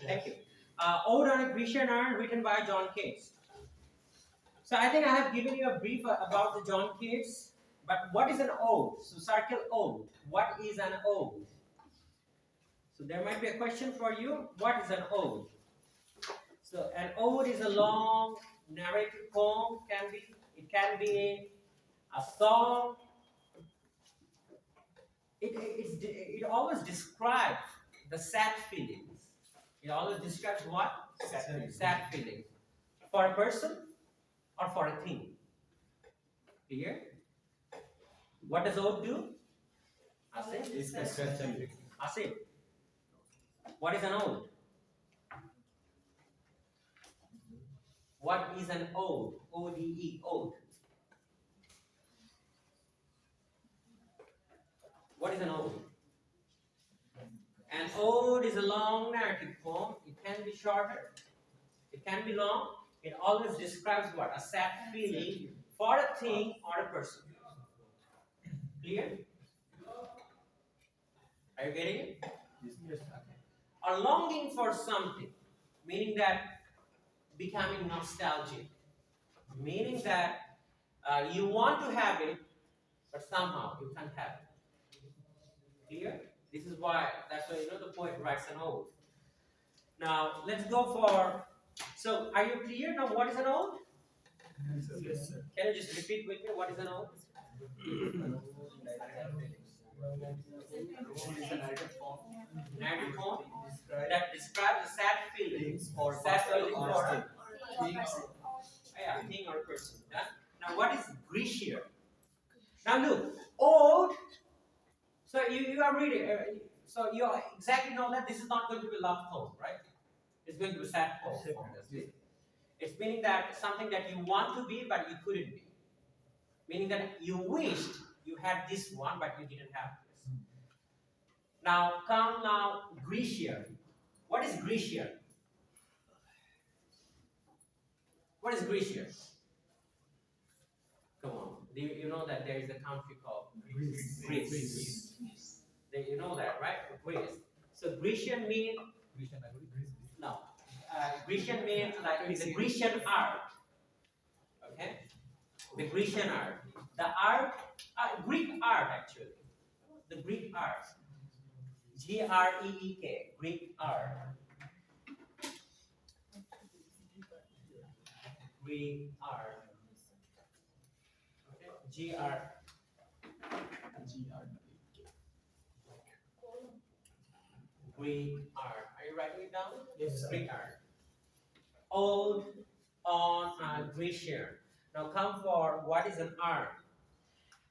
Thank you. Ode on a Grecian urn written by John Keats. So I think I have given you a brief about the John Keats, but what is an ode? So circle ode. What is an ode? So there might be a question for you. What is an ode? So an ode is a long narrative poem. It can be a song. It always describes the sad feelings. It always describes what? Sad feelings. For a person or for a thing. Clear? What does ode do? Asif. What is an ode? What is an ode? O-D-E, ode. What is an ode? An ode is a long narrative poem. It can be shorter. It can be long. It always describes what? A sad feeling for a thing or a person. Clear? Are you getting it? Yes. A longing for something, meaning that becoming nostalgic, meaning that you want to have it, but somehow you can't have it. Clear? This is why, that's why the poet writes an ode. Now, let's go for, so are you clear now what is an ode? Yes, sir. Can you just repeat with me what is an ode? Narrative form that describes the sad feelings or sad feeling for thing or person. Yeah? Now, what is Grecian? Now, look, ode. So you are reading. So you exactly know that this is not going to be love poem, right? It's going to be sad poem. It's meaning that something that you want to be but you couldn't be. Meaning that you wished you had this one but you didn't have this. Now come Grecian. What is Grecian? What is Grecian? Come on. Do you know that there is a country called Greece? You know that, right? Greece. So Grecian means no. Grecian means like the Grecian art. Okay? The Grecian art. The art, Greek art actually. The Greek art. G-R-E-E-K. Greek art. Greek art. Okay? G-R. Greek art. Are you writing it down? Yes, sir. Greek art. Ode on Grecian. Now come for what is an art.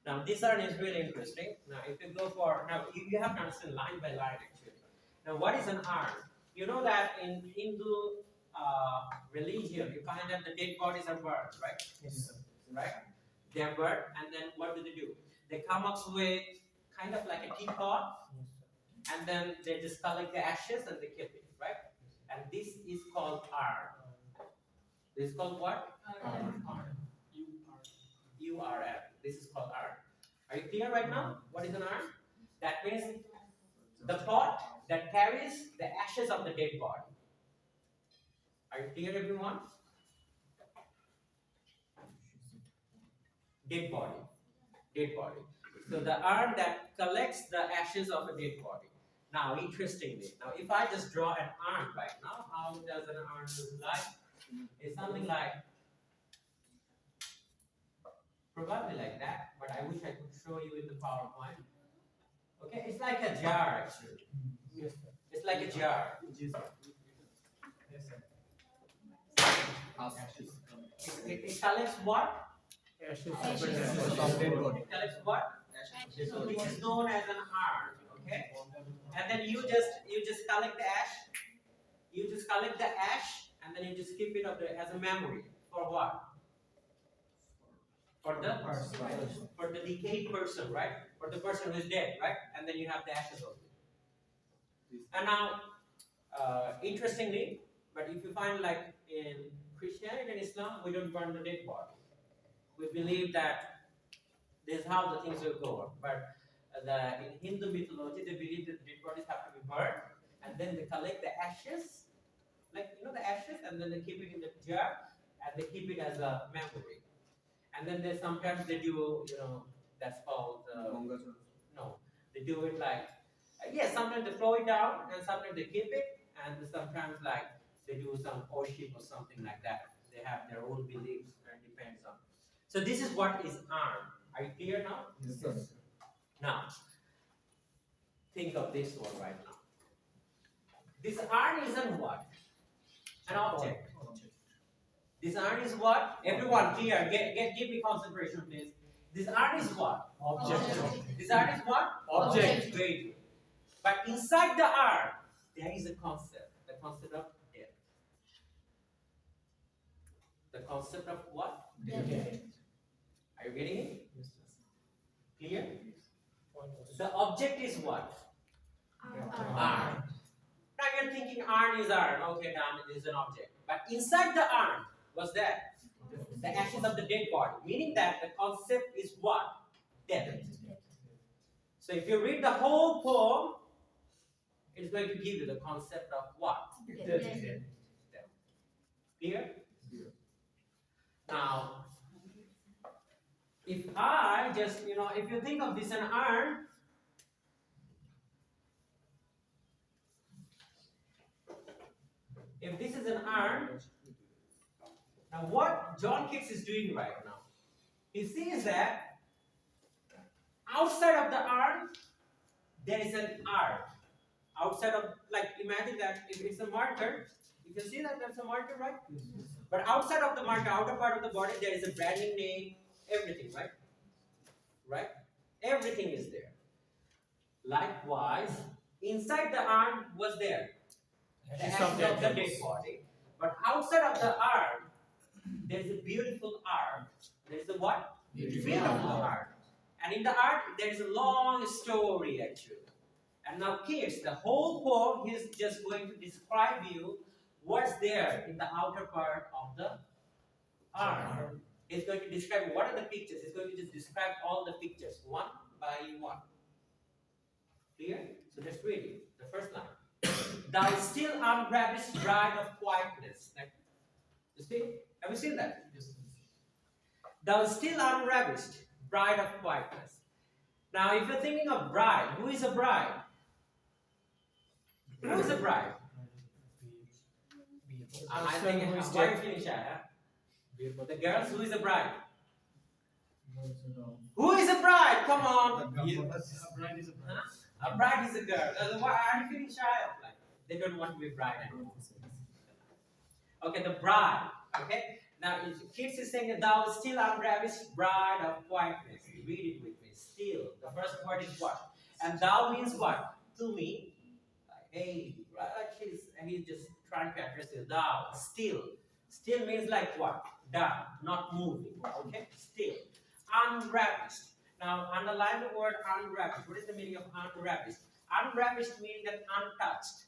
Now this art is really interesting. Now if you go for, now you have to understand line by line actually. Now what is an art? You know that in Hindu religion, you find that the dead bodies are burned, right? Yes, sir. Right? They are burned, and then what do? They come up with kind of like a teapot, and then they just collect the ashes and they keep it, right? And this is called art. This is called what? U-R-L. This is called art. Are you clear right now? What is an art? That means the pot that carries the ashes of the dead body. Are you clear, everyone? Dead body. Dead body. So the urn that collects the ashes of a dead body. Now, interestingly, now if I just draw an urn right now, how does an urn look like? It's something like, probably like that, but I wish I could show you in the PowerPoint. Okay, it's like a jar actually. Yes, sir. It's like a jar. Yes, sir. It collects what? Ashes. It collects what? So this is known as an urn. Okay, and then you just collect the ash. You just collect the ash, and then you just keep it up there as a memory for what? For the decayed person, right? For the person who is dead, right? And then you have the ashes of it. And now, interestingly, but if you find like in Christianity and Islam, we don't burn the dead body. We believe that this is how the things will go. But in Hindu mythology, they believe that the dead bodies have to be burned, and then they collect the ashes, like the ashes, and then they keep it in the jar, and they keep it as a memory. And then they sometimes they do, that's called no, they do it like yes, sometimes they throw it down, and sometimes they keep it, and sometimes like they do some worship or something like that. They have their own beliefs, and depends on. So this is what is urn. Are you clear now? Yes, sir. Now, think of this one right now. This urn isn't what? An object. This urn is what? Everyone clear, give me concentration please. This urn is what? Object. This urn is what? Object. Very good. But inside the urn, there is a concept. The concept of death. The concept of what? Death. Are you getting it? Yes, Clear? The object is what? Urn. Now you're thinking urn is urn. Okay, damn, it is an object. But inside the urn, what's that? The ashes of the dead body. Meaning that the concept is what? Death. So if you read the whole poem, it's going to give you the concept of what? Death. Clear? Now, if I just, if you think of this an urn, if this is an urn, now what John Keats is doing right now, he sees that outside of the urn, there is an art. Outside of, like, imagine that if it's a marker, you can see that that's a marker, right? But outside of the marker, outer part of the body, there is a branding name, everything, right? Right? Everything is there. Likewise, inside the urn was there. The ashes of the dead body. But outside of the urn, there is a beautiful art. There is a what? Beautiful art. And in the art, there is a long story actually. And now kids, the whole poem, he's just going to describe you what's there in the outer part of the urn. He's going to describe what are the pictures. He's going to just describe all the pictures, one by one. Clear? So let's read it. The first line. Thou still unravished bride of quietness. You see? Have you seen that? Thou still unravished bride of quietness. Now, if you're thinking of bride, who is a bride? Who is a bride? I'm thinking, why are you feeling shy? Huh? The girls, who is a bride? Who is a bride? Come on. A bride is a bride. Huh? A bride is a girl. Why are you feeling shy of like? They don't want to be bride anymore. Okay, the bride. Okay. Now, kids is saying that thou still unravished bride of quietness. Read it with me. Still. The first word is what? And thou means what? To me. Hey, right? He's just trying to address you. Thou, still. Still means like what? Done, not moving. Okay? Still. Unravished. Now, underline the word unravished. What is the meaning of unravished? Unravished meaning that untouched.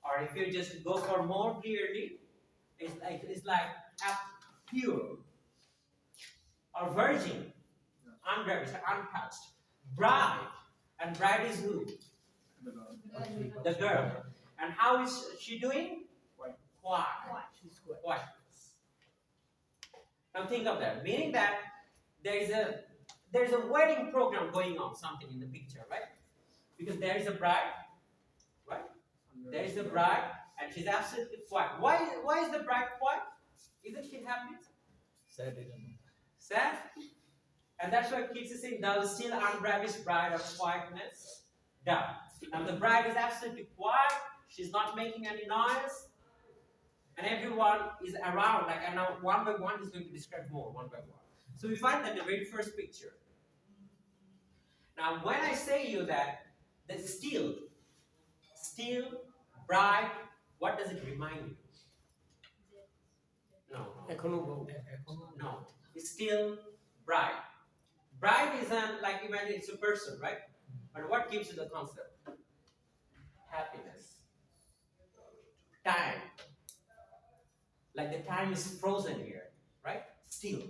Or if you just go for more clearly, it's like pure or virgin. Unravished, untouched. Bride. And bride is who? The girl. And how is she doing? Quiet. Quiet. Now think of that. Meaning that there is a wedding program going on, something in the picture, right? Because there is a bride, right? There is a bride, and she's absolutely quiet. Why is the bride quiet? Isn't she happy? Sad. Sad? And that's why kids are saying, thou still unravished bride of quietness. Down. Now the bride is absolutely quiet. She's not making any noise. And everyone is around. Like, and now one by one, he's going to describe more, one by one. So we find that in the very first picture. Now, when I say you that the still, bride, what does it remind you? No. No. It's still bride. Bride is like, imagine it's a person, right? But what gives you the concept? Happiness. Time. Like the time is frozen here, right? Still.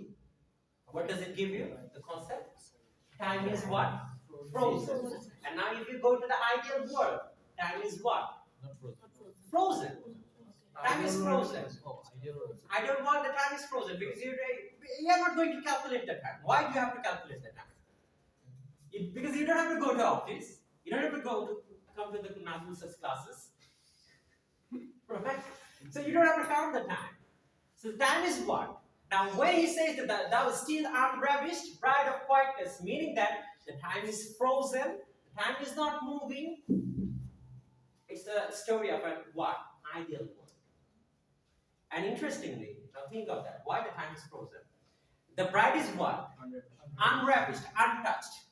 What does it give you? The concept? Time is what? Frozen. And now if you go to the ideal world, time is what? Not frozen. Frozen. is frozen. Oh, I don't want the time is frozen because you're not going to calculate the time. Why do you have to calculate the time? Because you don't have to go to office. You don't have to come to the Najmul classes. Right? So you don't have to count the time. So time is what? Now when he says that thou still unravished, bride of quietness, meaning that the time is frozen, the time is not moving. It's the story of a what? Ideal world. And interestingly, now think of that. Why the time is frozen? The bride is what? Unravished, untouched.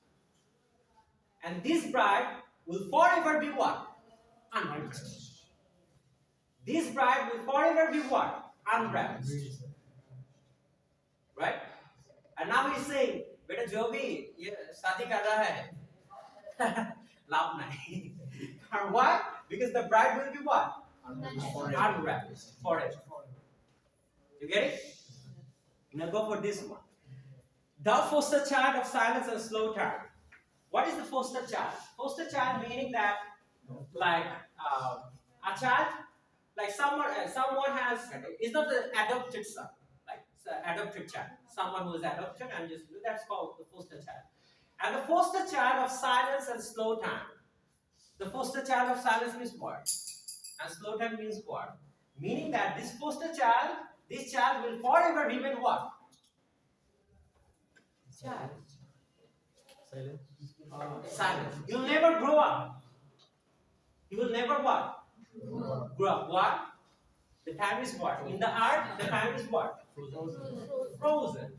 And this bride will forever be what? Untouched. This bride will forever be what? Unravished. Right? And now he's saying, beta jo bhi ye shaadi kar raha hai. Laugh nahi. And why? Because the bride will be what? Unravished. Forever. You get it? Now go for this one. Thou foster child of silence and slow time. What is the foster child? Foster child meaning that, like a child, like someone has, it's not an adopted son, like it's an adopted child. Someone who is adopted and just that's called the foster child. And the foster child of silence and slow time. The foster child of silence means what? And slow time means what? Meaning that this foster child, this child will forever remain what? Child. Silent. Silence. You'll never grow up. You will never what? Grow up. What? The time is what? In the art, the time is what? Frozen.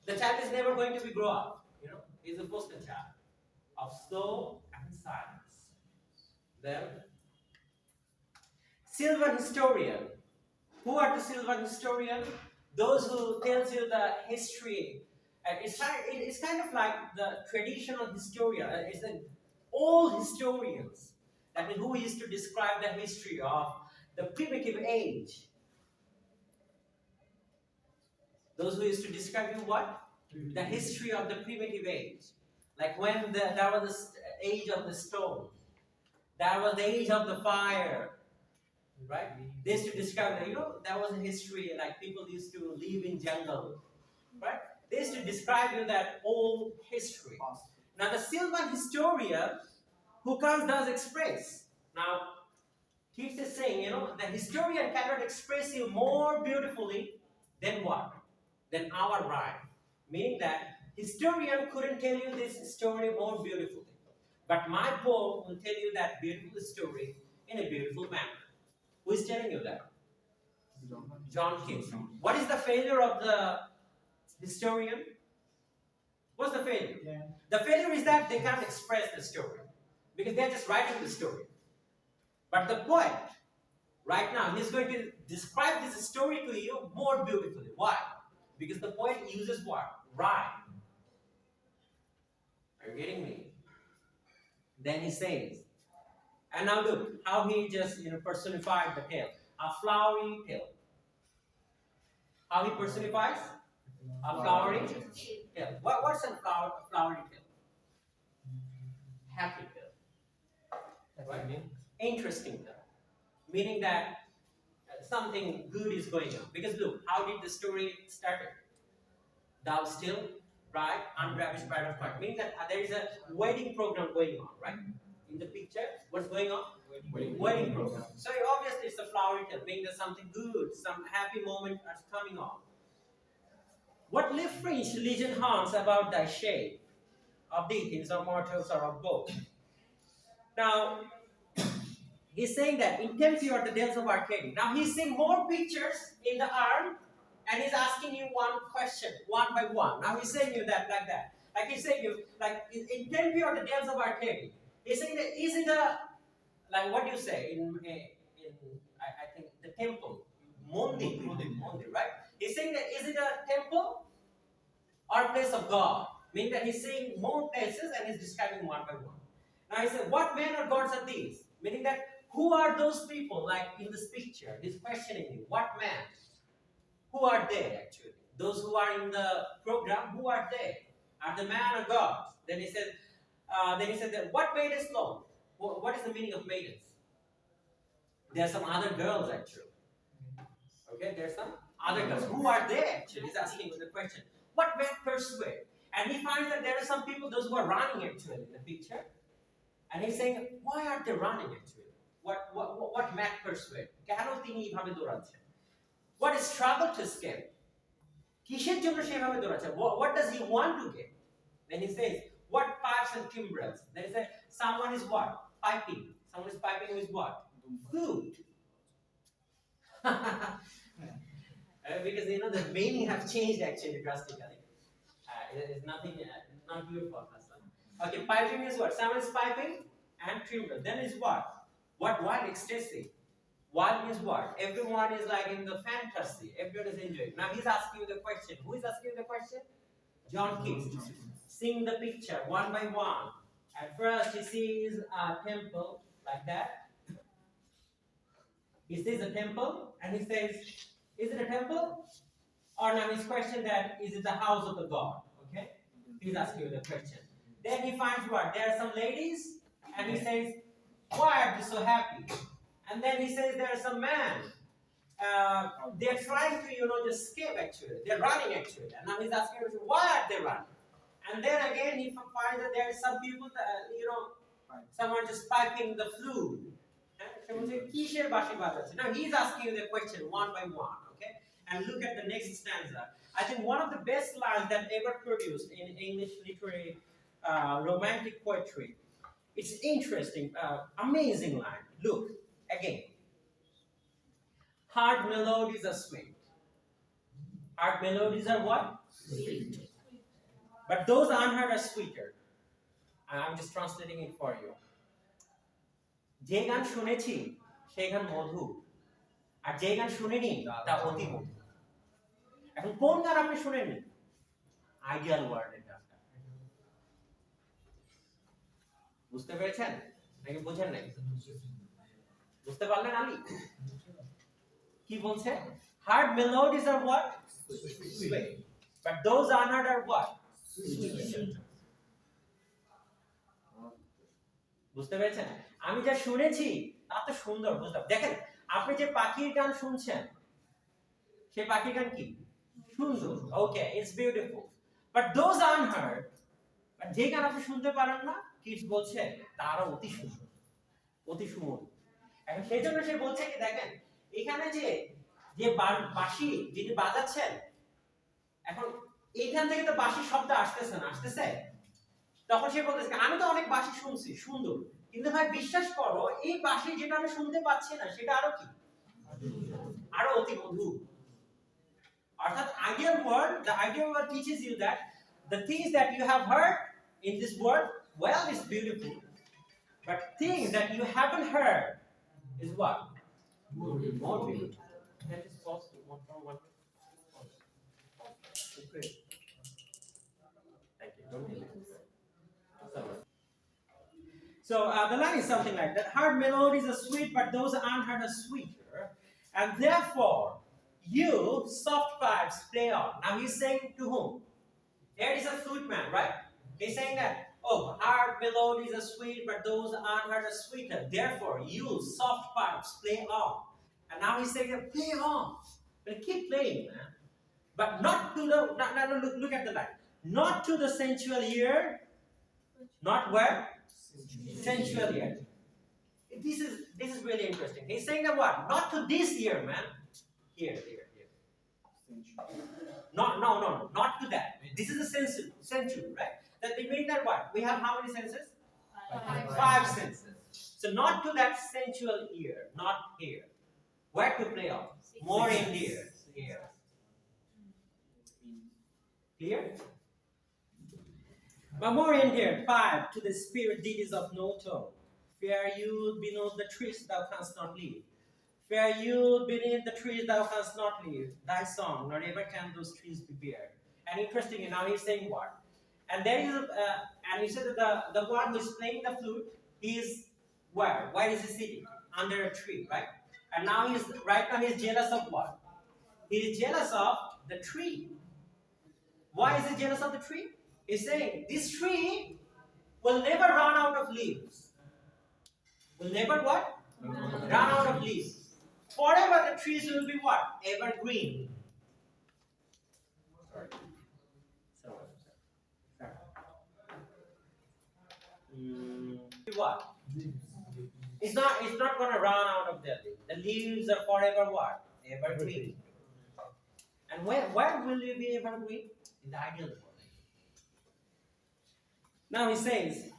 The child is never going to be grow up. You know, he's a poster child of slow and silence. Then, Sylvan historian. Who are the Sylvan historian? Those who tells you the history. It's kind of like the traditional historian. It's the old historians. That means who used to describe the history of the primitive age. Those who used to describe you what? The history of the primitive age. Like when there was the age of the stone. There was the age of the fire. Right? They used to describe, there was a history, like people used to live in jungle. Right? They used to describe you that old history. Now the Sylvan historian who does express. Now, keeps is saying, the historian cannot express you more beautifully than what? Than our rhyme. Meaning that historian couldn't tell you this story more beautifully. But my poem will tell you that beautiful story in a beautiful manner. Who is telling you that? John Keats. What is the failure of the historian? What's the failure? Yeah. The failure is that they can't express the story. Because they're just writing the story. But the poet, right now, he's going to describe this story to you more beautifully. Why? Because the poet uses what? Rhyme. Are you getting me? Then he says, and now look how he just personified the tale. A flowery tale. How he personifies? A flowery tale. What's a flowery tale? Happy tale. Right? Interesting tale. Meaning that something good is going on. Because look, how did the story start? Thou still bride, unravished bride of Christ. Meaning that there is a wedding program going on, right? In the picture, what's going on? Wedding program. So obviously it's a flowery tale, meaning that something good, some happy moment is coming on. What live French legend haunts about thy shape of deities or mortals or of both? Now, he's saying that in Tempe or the Dells of Arcadia. Now he's seeing more pictures in the arm and he's asking you one question, one by one. Now he's saying you that like that. Like he's saying you, like in Tempe or the Dells of Arcadia. He's saying that is it a, like what do you say in I think the temple, Mondi, right? He's saying that is it a temple or a place of God? Meaning that he's saying more places and he's describing one by one. Now he said, what men or gods are these? Meaning that who are those people like in this picture? He's questioning you. What man? Who are they actually? Those who are in the program, who are they? Are the man or gods? Then he said that what maidens long? What is the meaning of maidens? There are some other girls actually. Okay, there's some other girls. Who are they actually? He's asking the question. What men persuade? And he finds that there are some people, those who are running actually in the picture. And he's saying, why are they running actually? What men persuade? কেন তিনি এইভাবে দৌড়াচ্ছেন? What is struggle to escape? কিসের জন্য সেভাবে দৌড়াচ্ছে? What does he want to get? Then he says, what pipes and timbrels? Then he says, someone is what? Piping. Someone is piping with what? Food. Because the meaning have changed actually drastically. It's nothing, not your fault, Hassan. Okay, piping is what? Someone is piping and timbrel. Then is what? What wild ecstasy? Wild means what? Everyone is like in the fantasy. Everyone is enjoying. Now he's asking you the question. Who is asking you the question? John Keats. Sing the picture one by one. At first he sees a temple like that. He sees a temple and he says, is it a temple? Or now his question that, is it the house of the god? Okay? He's asking you the question. Then he finds what? There are some ladies and he says, why are they so happy? And then he says there are some men. They're trying to, just escape actually. They're running actually. And now he's asking you, why are they running? And then again he finds that there are some people that, someone just piping the flute. Now he's asking you the question one by one, okay? And look at the next stanza. I think one of the best lines that ever produced in English literary romantic poetry. It's interesting, amazing line. Look, again. Hard melodies are sweet. Hard melodies are what? Sweet. But those unheard are sweeter. I'm just translating it for you. যে গান শুনেছি সেই গান মধু আর যে গান শুনিনি তা অতি মধু এখন কোন গান আপনি শুনেননি আইডিয়াল ওয়ার্ড এটা বুঝতে পেরেছেন নাকি বুঝেন নাই বুঝতে পারলেন আলী কি বলছে hard melodies are what sweet but those unheard are what sweet বুঝতে পেরেছেন আমি যা শুনেছি তা তো সুন্দর বুঝলাম দেখেন আপনি যে পাখির গান শুনছেন সেই পাখির গান কি সুন্দর okay it's beautiful but those unheard but যে গান আপনি শুনতে পারেন না কিডস বলছে তারা অতি সুন্দর অতি সুমধুর এখন সেই জন্য সে বলছে কি দেখেন এখানে যে বাঁশি যিনি বাজাচ্ছেন এখন এইখান থেকে তো বাঁশির শব্দ আসতেছে তখন সে বলতেছে আমি তো অনেক বাঁশি শুনছি সুন্দর কিন্তু ভাই বিশ্বাস করো এই বাঁশি যেটা আমি শুনতে পাচ্ছি না সেটা আরো অতি মধুর অর্থাৎ the ideal word teaches you that the things that you have heard in this world well is beautiful but things that you haven't heard is what more beautiful that is possible one okay thank you So the line is something like that. Hard melodies are sweet, but those unheard are sweeter. And therefore, you, soft pipes, play on. Now he's saying to whom? There is a flute man, right? He's saying that, oh, hard melodies are sweet, but those unheard are sweeter. Therefore, you, soft pipes, play on. And now he's saying, play on. But keep playing, man. But not to the, look at the line. Not to the sensual ear, not where? Sensual ear. This is really interesting. He's saying that what? Not to this ear, man. Here. Not to that. This is a sensual, right? That they mean that what? We have how many senses? Five senses. So not to that sensual ear, not here. Where to play on? More in here. Here. Clear? But more in here, 5, to the spirit deeds of no tone. Fair youth beneath the trees thou canst not leave. Fair youth beneath the trees thou canst not leave. Thy song, nor ever can those trees be bare. And interestingly, now he's saying what? And there is, and he said that the one who is playing the flute, he is where? Where is he sitting? Under a tree, right? And now right now he's jealous of what? He is jealous of the tree. Why is he jealous of the tree? He's saying this tree will never run out of leaves. Will never what? Run out of leaves. Forever the trees will be what? Evergreen. Sorry. What? It's not gonna run out of the leaves. The leaves are forever what? Evergreen. And where will you be evergreen? In the ideal world. Now he says,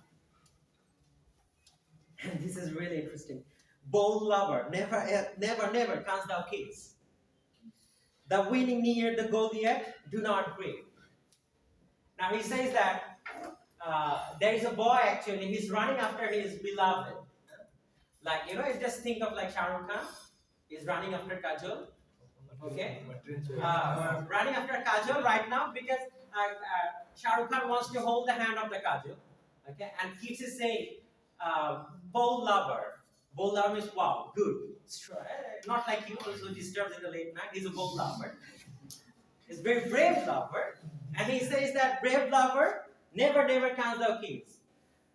and this is really interesting. Bold lover, never counts thou kids. The winning near the goal yet, do not grieve. Now he says that there is a boy actually, he's running after his beloved. Like, just think of like Shah Rukh Khan, he's running after Kajol. Okay? Running after Kajol right now because Shah Rukh Khan wants to hold the hand of the Kajol. Okay? And keeps saying, bold lover. Bold lover means wow, good. Not like you who disturbs in the late night. He's a bold lover. He's a very brave lover. And he says that brave lover never counts thou kings.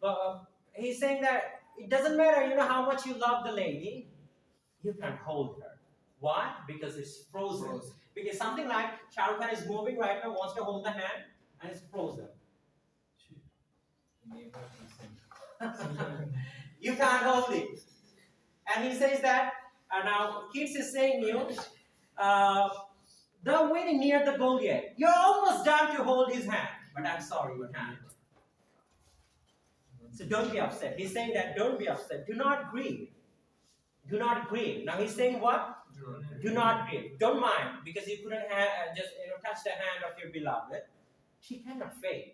But he's saying that it doesn't matter, how much you love the lady, you can't hold her. Why? Because it's frozen. Because something like Shah Rukh Khan is moving right now, wants to hold the hand, and it's frozen. You can't hold it. And he says that, now kids is saying they're waiting near the goal yet. You're almost done to hold his hand, but I'm sorry, you can't. So don't be upset. He's saying that don't be upset. Do not grieve. Do not grieve. Now he's saying what? Do not grieve. Don't mind because you couldn't just touch the hand of your beloved. She cannot fade.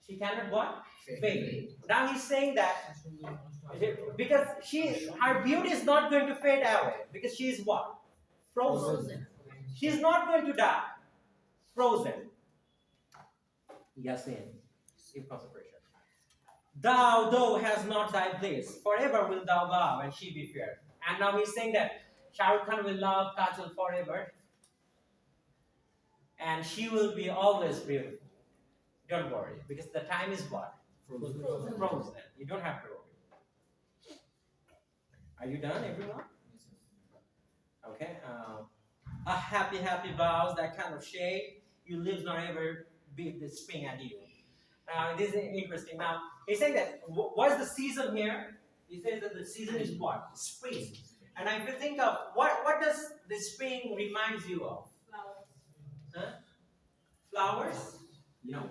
She cannot what? Fade. Now he's saying that because her beauty is not going to fade away because she is what? Frozen. She is not going to die. Frozen. Yasin. Give concentration. Thou has not thy bliss. Forever will thou love and she be fair. And now he's saying that Shah Rukh Khan will love Kajol forever. And she will be always beautiful. Don't worry. Because the time is what? Frozen. You don't have to worry. Are you done, everyone? Okay. A happy vows, that kind of shade. You live not ever beat the spring at you. This is interesting. Now, he's saying that what's the season here? He says that the season is what? Spring. And if you think of what does the spring reminds you of? Flowers. Huh? Flowers? No.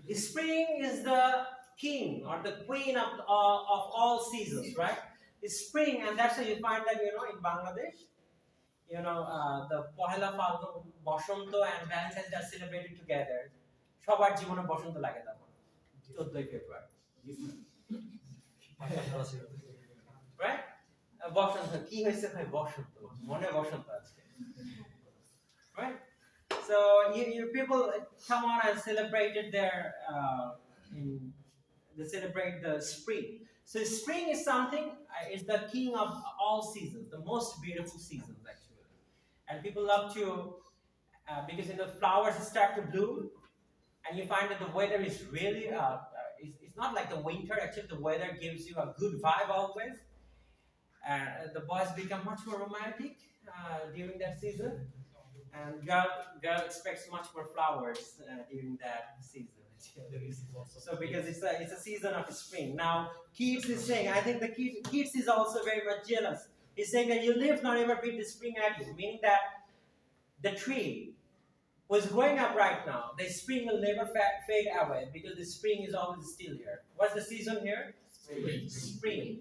The spring is the king or the queen of all seasons, right? It's spring, and that's why you find that in Bangladesh, the Pohela Falgun, Bosonto and Valentine's Day are celebrated together. সবার জীবনে বসন্ত লাগে তখন 14 ফেব্রুয়ারি right বসন্ত কি হইছে ভাই বসন্ত মনে বসন্ত আছে right so you people come on and celebrated they celebrate the spring. So spring is something is the king of all seasons, the most beautiful seasons actually, and people love to because the flowers start to bloom. And you find that the weather is really, it's not like the winter, actually the weather gives you a good vibe always. The boys become much more romantic during that season. And girl expects much more flowers during that season. So because it's a season of spring. Now, Keats is saying, I think the Keats is also very much jealous. He's saying that you live not ever beat the spring at you, meaning that the tree was growing up right now, the spring will never fade away because the spring is always still here. What's the season here? Spring.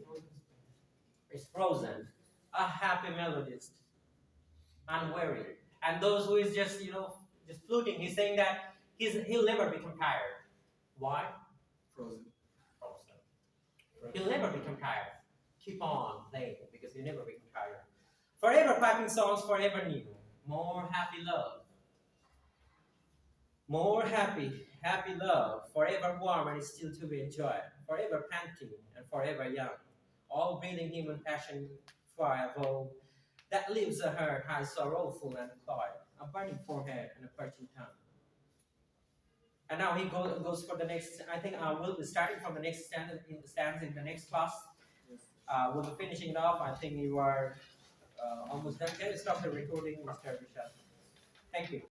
It's frozen. A happy melodist. Unwearied. And those who is just fluting, he's saying that he'll never become tired. Why? Frozen. He'll never become tired. Keep on playing because he'll never become tired. Forever piping songs, forever new. More happy love. More happy love, forever warm and still to be enjoyed, forever panting and forever young, all breathing human passion forever, that leaves a heart high sorrowful and cloyed, a burning forehead and a parching tongue. And now he goes for the next, I think we'll be starting from the next stanza in the next class. we'll be finishing it off. I think you are almost done. Can you stop the recording, Mr. Vishal? Thank you.